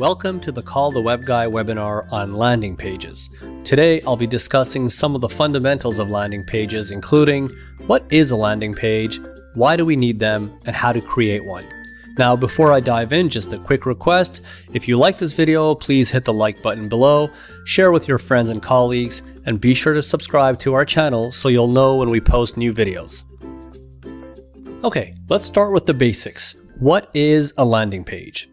Welcome to the Call the Web Guy webinar on landing pages. Today I'll be discussing some of the fundamentals of landing pages, including what is a landing page, why do we need them, and how to create one. Now before I dive in, just a quick request. If you like this video, please hit the like button below, share with your friends and colleagues, and be sure to subscribe to our channel so you'll know when we post new videos. Okay, let's start with the basics. What is a landing page?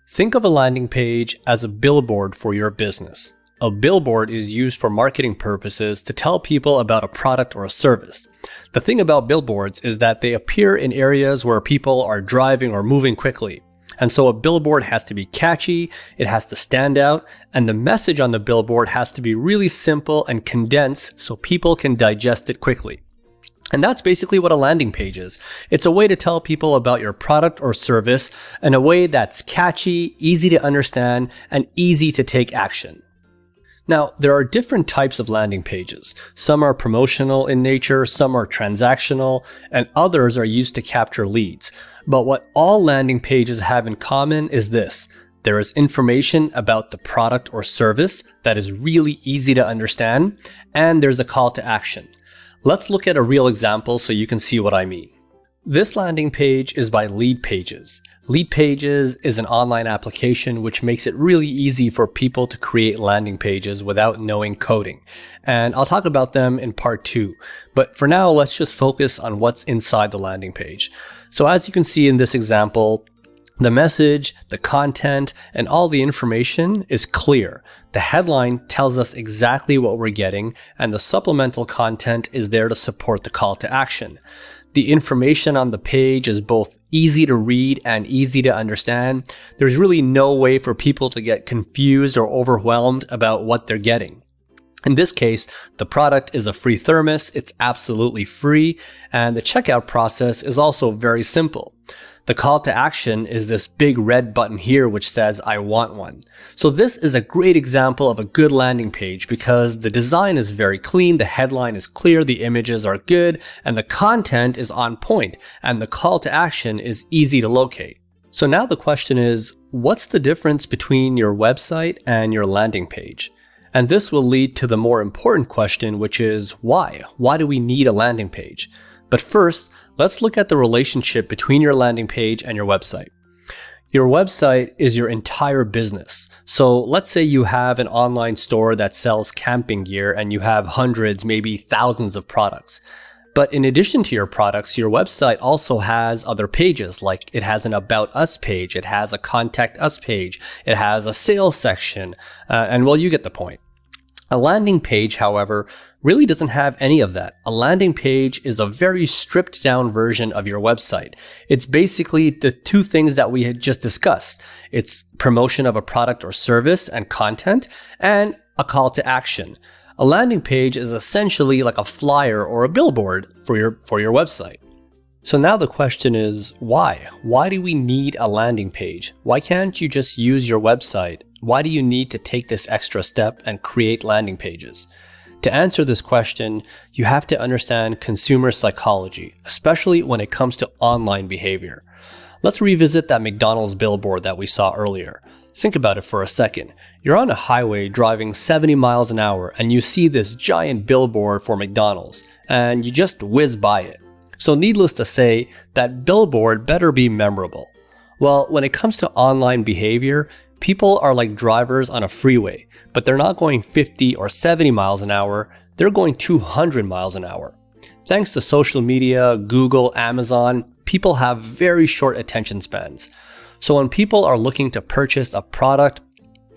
Think of a landing page as a billboard for your business. A billboard is used for marketing purposes to tell people about a product or a service. The thing about billboards is that they appear in areas where people are driving or moving quickly. And so a billboard has to be catchy, it has to stand out, and the message on the billboard has to be really simple and condensed so people can digest it quickly. And that's basically what a landing page is. It's a way to tell people about your product or service in a way that's catchy, easy to understand, and easy to take action. Now, there are different types of landing pages. Some are promotional in nature, some are transactional, and others are used to capture leads. But what all landing pages have in common is this. There is information about the product or service that is really easy to understand, and there's a call to action. Let's look at a real example so you can see what I mean. This landing page is by Lead Pages. Lead Pages is an online application which makes it really easy for people to create landing pages without knowing coding. And I'll talk about them in part 2. But for now, let's just focus on what's inside the landing page. So as you can see in this example, the message, the content, and all the information is clear. The headline tells us exactly what we're getting, and the supplemental content is there to support the call to action. The information on the page is both easy to read and easy to understand. There's really no way for people to get confused or overwhelmed about what they're getting. In this case, the product is a free thermos, it's absolutely free, and the checkout process is also very simple. The call to action is this big red button here which says, I want one. So this is a great example of a good landing page because the design is very clean, the headline is clear, the images are good, and the content is on point, and the call to action is easy to locate. So now the question is, what's the difference between your website and your landing page? And this will lead to the more important question, which is why? Why do we need a landing page? But first, let's look at the relationship between your landing page and your website. Your website is your entire business. So let's say you have an online store that sells camping gear and you have hundreds, maybe thousands of products. But in addition to your products, your website also has other pages, like it has an About Us page, it has a Contact Us page, it has a sales section, and well, you get the point. A landing page, however, really doesn't have any of that. A landing page is a very stripped down version of your website. It's basically the two things that we had just discussed. It's promotion of a product or service and content, and a call to action. A landing page is essentially like a flyer or a billboard for your website. So now the question is, why? Why do we need a landing page? Why can't you just use your website? Why do you need to take this extra step and create landing pages? To answer this question, you have to understand consumer psychology, especially when it comes to online behavior. Let's revisit that McDonald's billboard that we saw earlier. Think about it for a second. You're on a highway driving 70 miles an hour and you see this giant billboard for McDonald's and you just whiz by it. So needless to say, that billboard better be memorable. Well, when it comes to online behavior, people are like drivers on a freeway, but they're not going 50 or 70 miles an hour, they're going 200 miles an hour. Thanks to social media, Google, Amazon, people have very short attention spans. So when people are looking to purchase a product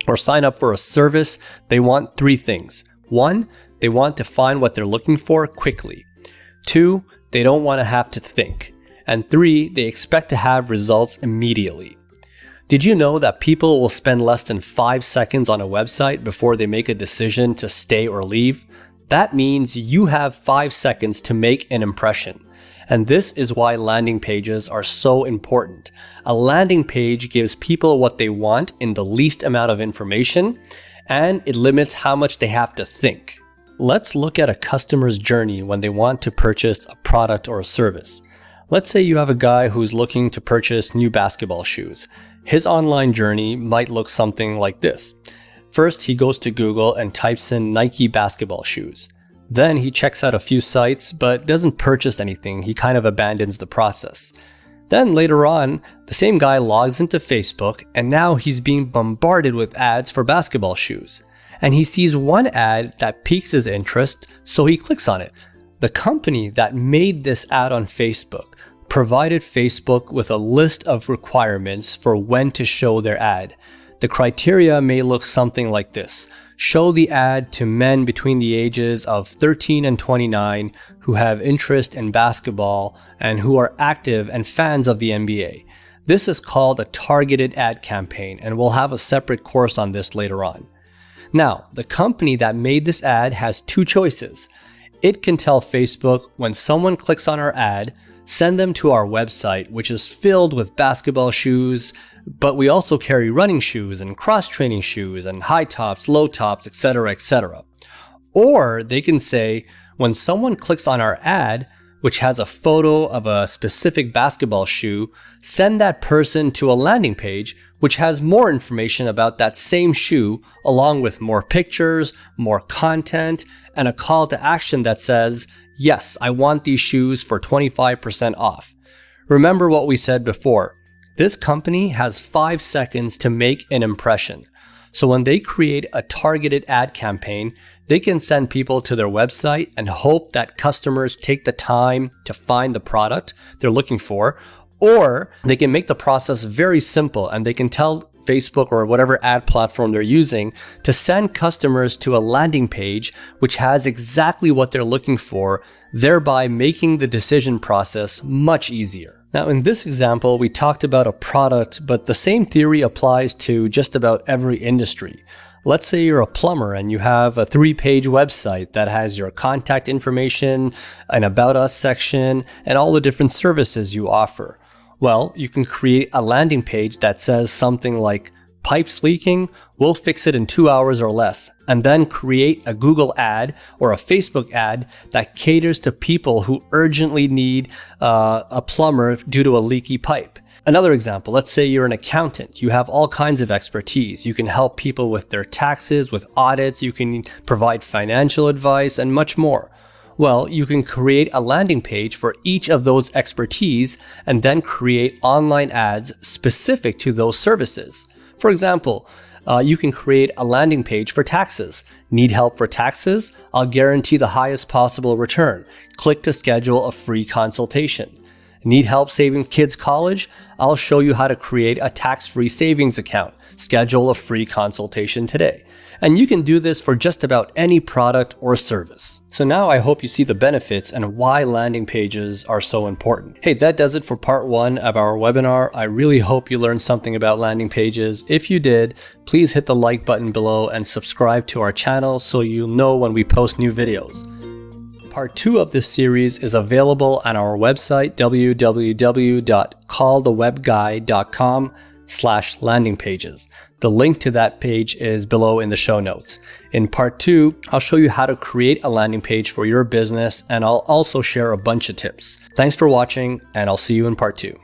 or sign up for a service, they want 3 things. 1, they want to find what they're looking for quickly. 2, they don't want to have to think. And 3, they expect to have results immediately. Did you know that people will spend less than 5 seconds on a website before they make a decision to stay or leave? That means you have 5 seconds to make an impression. And this is why landing pages are so important. A landing page gives people what they want in the least amount of information, and it limits how much they have to think. Let's look at a customer's journey when they want to purchase a product or a service. Let's say you have a guy who's looking to purchase new basketball shoes. His online journey might look something like this. First, he goes to Google and types in Nike basketball shoes. Then he checks out a few sites, but doesn't purchase anything. He kind of abandons the process. Then later on, the same guy logs into Facebook, and now he's being bombarded with ads for basketball shoes. And he sees one ad that piques his interest, so he clicks on it. The company that made this ad on Facebook provided Facebook with a list of requirements for when to show their ad. The criteria may look something like this. Show the ad to men between the ages of 13 and 29 who have interest in basketball and who are active and fans of the NBA. This is called a targeted ad campaign, and we'll have a separate course on this later on. Now, the company that made this ad has two choices. It can tell Facebook when someone clicks on our ad, send them to our website, which is filled with basketball shoes, but we also carry running shoes and cross-training shoes and high tops, low tops, etc., etc. Or they can say, when someone clicks on our ad, which has a photo of a specific basketball shoe, send that person to a landing page which has more information about that same shoe, along with more pictures, more content, and a call to action that says, yes, I want these shoes for 25% off. Remember what we said before. This company has 5 seconds to make an impression. So when they create a targeted ad campaign, they can send people to their website and hope that customers take the time to find the product they're looking for, or they can make the process very simple and they can tell Facebook or whatever ad platform they're using to send customers to a landing page which has exactly what they're looking for, thereby making the decision process much easier. Now, in this example, we talked about a product, but the same theory applies to just about every industry. Let's say you're a plumber and you have a 3-page website that has your contact information, an About Us section, and all the different services you offer. Well, you can create a landing page that says something like, pipes leaking, we'll fix it in 2 hours or less, and then create a Google ad or a Facebook ad that caters to people who urgently need a plumber due to a leaky pipe. Another example, let's say you're an accountant. You have all kinds of expertise. You can help people with their taxes, with audits, you can provide financial advice, and much more. Well, you can create a landing page for each of those expertise and then create online ads specific to those services. For example, you can create a landing page for taxes. Need help for taxes? I'll guarantee the highest possible return. Click to schedule a free consultation. Need help saving kids' college? I'll show you how to create a tax-free savings account. Schedule a free consultation today. And you can do this for just about any product or service. So now I hope you see the benefits and why landing pages are so important. Hey, that does it for part 1 of our webinar. I really hope you learned something about landing pages. If you did, please hit the like button below and subscribe to our channel so you'll know when we post new videos. Part 2 of this series is available on our website, www.callthewebguy.com/landing pages. The link to that page is below in the show notes. In part 2, I'll show you how to create a landing page for your business, and I'll also share a bunch of tips. Thanks for watching, and I'll see you in part 2.